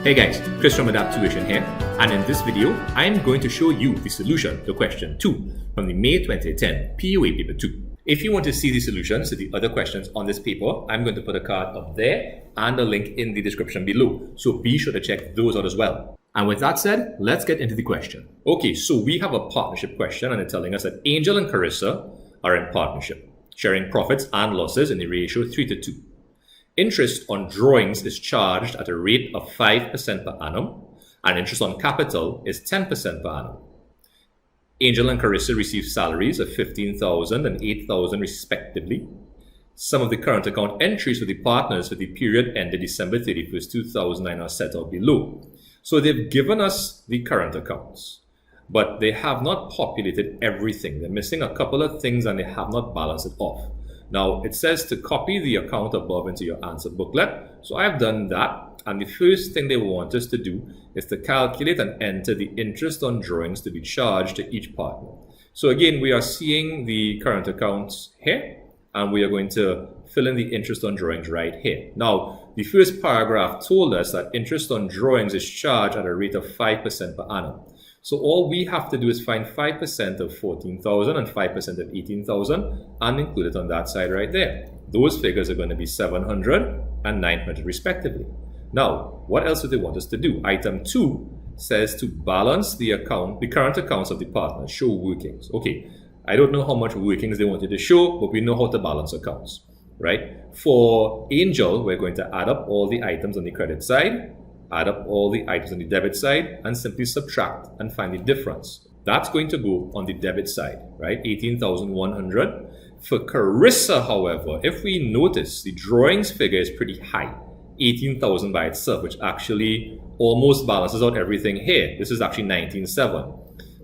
Hey guys, Chris from Appropriation here, and in this video, I am going to show you the solution to question 2 from the May 2010 PoA Paper 2. If you want to see the solutions to the other questions on this paper, I'm going to put a card up there and a link in the description below, so be sure to check those out as well. And with that said, let's get into the question. Okay, so we have a partnership question, and it's telling us that Angel and Carissa are in partnership, sharing profits and losses in the ratio 3:2. Interest on drawings is charged at a rate of 5% per annum, and interest on capital is 10% per annum. Angel and Carissa receive salaries of $15,000 and $8,000 respectively. Some of the current account entries for the partners for the period ended December 31st, 2009 are set out below. So they've given us the current accounts, but they have not populated everything. They're missing a couple of things and they have not balanced it off. Now, it says to copy the account above into your answer booklet. So I've done that. And the first thing they want us to do is to calculate and enter the interest on drawings to be charged to each partner. So again, we are seeing the current accounts here, and we are going to fill in the interest on drawings right here. Now, the first paragraph told us that interest on drawings is charged at a rate of 5% per annum. So all we have to do is find 5% of 14,000 and 5% of 18,000 and include it on that side right there. Those figures are going to be 700 and 900 respectively. Now, what else do they want us to do? Item 2 says to balance the current accounts of the partner, show workings. Okay, I don't know how much workings they want you to show, but we know how to balance accounts, right? For Angel, we're going to add up all the items on the credit side, add up all the items on the debit side, and simply subtract and find the difference. That's going to go on the debit side, right? 18,100. For Carissa, however, if we notice, the drawings figure is pretty high, 18,000 by itself, which actually almost balances out everything here. This is actually 19,700.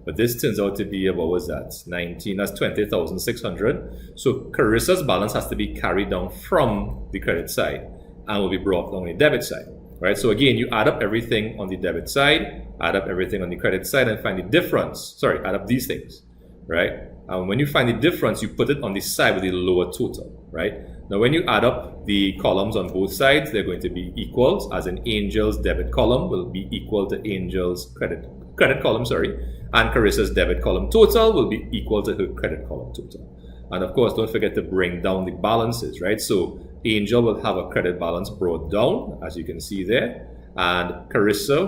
But this turns out to be about, what's that? 19, that's 20,600. So Carissa's balance has to be carried down from the credit side and will be brought down on the debit side. Right, so again, you add up everything on the debit side, add up everything on the credit side, and find the difference. Sorry, add up these things, right? And when you find the difference, you put it on the side with the lower total, right? Now, when you add up the columns on both sides, they're going to be equals, as in Angel's debit column will be equal to Angel's credit column, and Carissa's debit column total will be equal to her credit column total. And of course, don't forget to bring down the balances, right? So Angel will have a credit balance brought down, as you can see there, and Carissa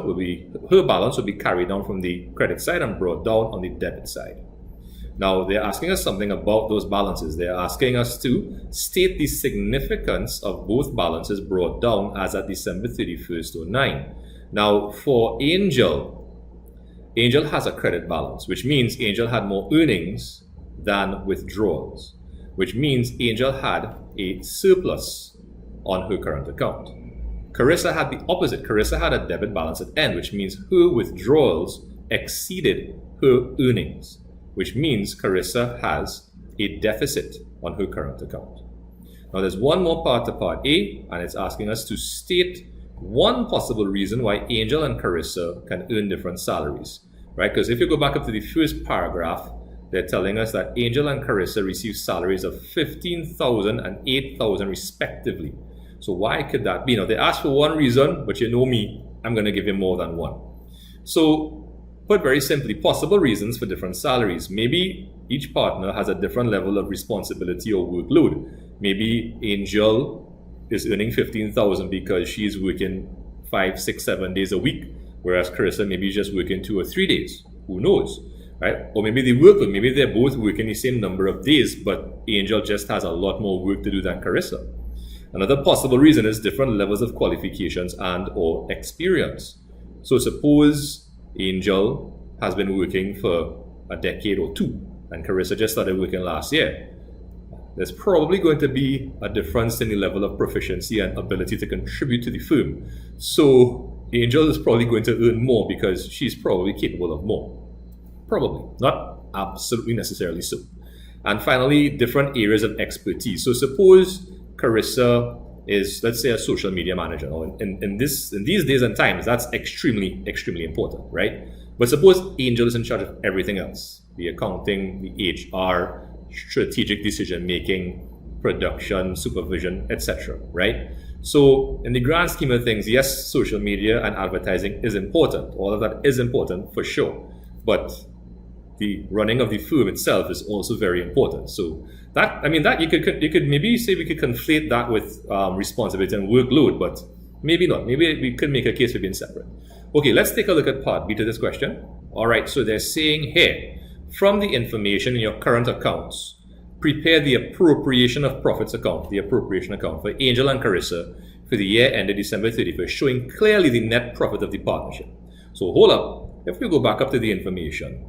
her balance will be carried down from the credit side and brought down on the debit side. Now, they're asking us something about those balances. They're asking us to state the significance of both balances brought down as at December 31st, 2009. Now, for Angel has a credit balance, which means Angel had more earnings than withdrawals, which means Angel had a surplus on her current account. Carissa had the opposite. Carissa had a debit balance at end, which means her withdrawals exceeded her earnings, which means Carissa has a deficit on her current account. Now, there's one more part to part A, and it's asking us to state one possible reason why Angel and Carissa can earn different salaries, right? Because if you go back up to the first paragraph, they're telling us that Angel and Carissa receive salaries of $15,000 and $8,000 respectively. So why could that be? Now, they asked for one reason, but you know me, I'm going to give you more than one. So, put very simply, possible reasons for different salaries. Maybe each partner has a different level of responsibility or workload. Maybe Angel is earning $15,000 because she's working 5, 6, 7 days a week, whereas Carissa maybe is just working 2 or 3 days. Who knows? Right? Or maybe they work, but maybe they're both working the same number of days, but Angel just has a lot more work to do than Carissa. Another possible reason is different levels of qualifications and or experience. So suppose Angel has been working for a decade or 2, and Carissa just started working last year. There's probably going to be a difference in the level of proficiency and ability to contribute to the firm. So Angel is probably going to earn more because she's probably capable of more. Probably, not absolutely necessarily so. And finally, different areas of expertise. So suppose Carissa is, let's say, a social media manager. In these days and times, that's extremely, extremely important, right? But suppose Angel is in charge of everything else. The accounting, the HR, strategic decision making, production, supervision, etc., right? So in the grand scheme of things, yes, social media and advertising is important. All of that is important for sure. But the running of the firm itself is also very important. So that, I mean, that you could maybe say we could conflate that with responsibility and workload, but maybe not. Maybe we could make a case for being separate. Okay, let's take a look at part B to this question. All right, so they're saying here, from the information in your current accounts, prepare the appropriation of profits account, the appropriation account for Angel and Carissa for the year ended December 31st, showing clearly the net profit of the partnership. So hold up, if we go back up to the information,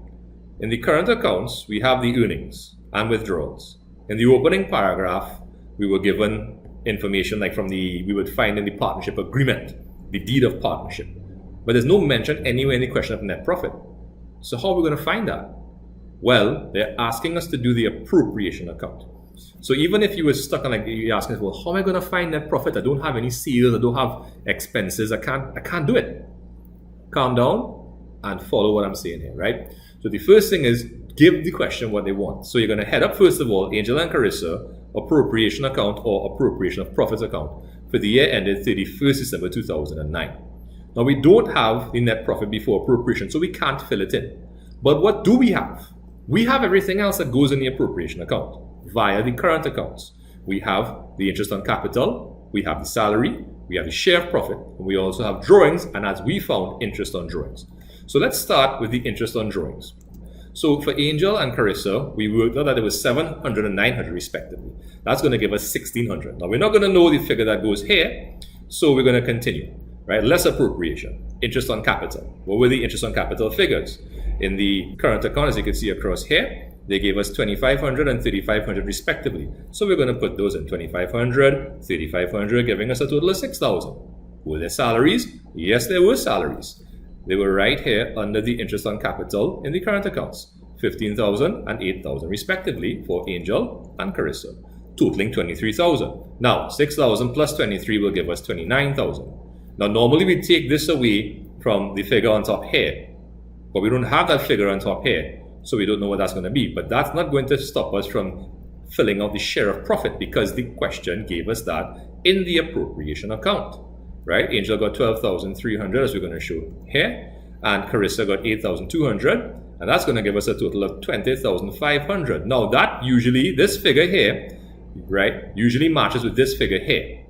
in the current accounts, we have the earnings and withdrawals. In the opening paragraph, we were given information like we would find in the partnership agreement, the deed of partnership. But there's no mention anywhere in the question of net profit. So how are we going to find that? Well, they're asking us to do the appropriation account. So even if you were stuck on, like, you're asking us, well, how am I going to find net profit? I don't have any sales, I don't have expenses, I can't do it. Calm down and follow what I'm saying here, right? So the first thing is give the question what they want. So you're going to head up, first of all, Angel and Carissa, appropriation account or appropriation of profits account for the year ended 31st December 2009. Now we don't have the net profit before appropriation, so we can't fill it in. But what do we have? We have everything else that goes in the appropriation account via the current accounts. We have the interest on capital, we have the salary, we have the share of profit, and we also have drawings, and as we found, interest on drawings. So let's start with the interest on drawings. So for Angel and Carissa, we worked out that it was 700 and 900 respectively. That's going to give us 1600. Now we're not going to know the figure that goes here, so we're going to continue, right? Less appropriation, interest on capital. What were the interest on capital figures? In the current account, as you can see across here, they gave us 2500 and 3500 respectively. So we're going to put those in 2500, 3500, giving us a total of 6000. Were there salaries? Yes, there were salaries. They were right here under the interest on capital in the current accounts, 15,000 and 8,000 respectively for Angel and Carissa, totaling 23,000. Now, 6,000 plus 23 will give us 29,000. Now, normally we take this away from the figure on top here, but we don't have that figure on top here, so we don't know what that's going to be. But that's not going to stop us from filling out the share of profit because the question gave us that in the appropriation account. Right? Angel got 12,300 as we're going to show here, and Carissa got 8,200, and that's going to give us a total of 20,500. Now that usually, this figure here, right, usually matches with this figure here.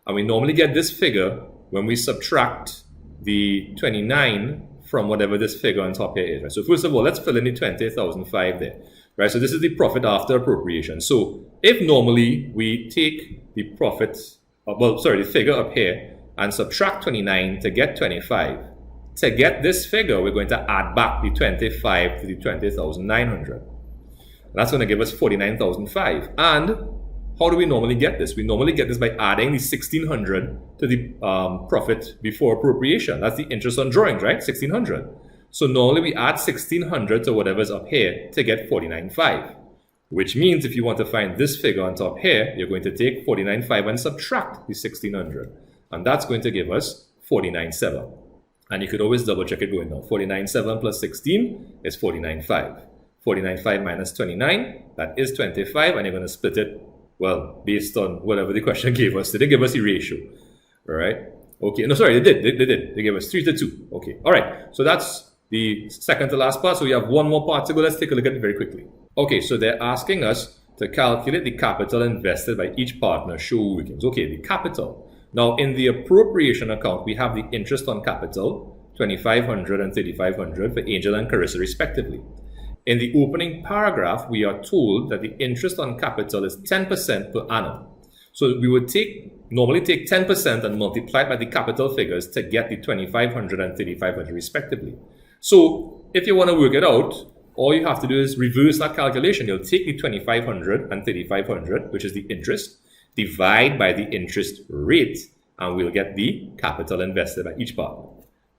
And we normally get this figure when we subtract the 29 from whatever this figure on top here is. Right? So first of all, let's fill in the 20,005 there. Right? So this is the profit after appropriation. So if normally we take the profit, the figure up here, and subtract 29 to get 25. To get this figure, we're going to add back the 25 to the 20,900. That's going to give us 49,005. And how do we normally get this? We normally get this by adding the 1,600 to the profit before appropriation. That's the interest on drawings, right? 1,600. So normally we add 1,600 to whatever's up here to get 49,500. Which means if you want to find this figure on top here, you're going to take 49,500 and subtract the 1,600. And that's going to give us 49,700. And you could always double check it going now. 49,700 plus 16 is 49,500. 49,500 minus 29, that is 25. And you're going to split it, well, based on whatever the question gave us. They didn't give us the ratio. All right. Okay. No, sorry, they did. They gave us 3:2. Okay. All right. So that's the second to last part. So we have one more part to go. Let's take a look at it very quickly. Okay. So they're asking us to calculate the capital invested by each partner. Show workings. Okay. The capital. Now, in the appropriation account, we have the interest on capital, 2,500 and 3,500 for Angel and Carissa respectively. In the opening paragraph, we are told that the interest on capital is 10% per annum. So we would normally take 10% and multiply it by the capital figures to get the 2,500 and 3,500 respectively. So if you want to work it out, all you have to do is reverse that calculation. You'll take the 2,500 and 3,500, which is the interest, divide by the interest rate, and we'll get the capital invested by each partner.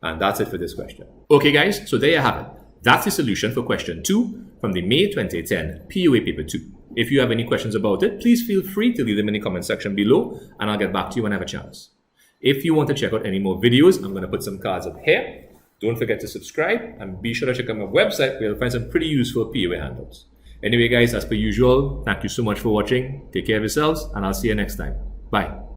And that's it for this question. Okay, guys, so there you have it. That's the solution for question 2 from the May 2010 POA Paper 2. If you have any questions about it, please feel free to leave them in the comment section below, and I'll get back to you when I have a chance. If you want to check out any more videos, I'm going to put some cards up here. Don't forget to subscribe, and be sure to check out my website where you'll find some pretty useful POA handouts. Anyway guys, as per usual, thank you so much for watching. Take care of yourselves and I'll see you next time. Bye.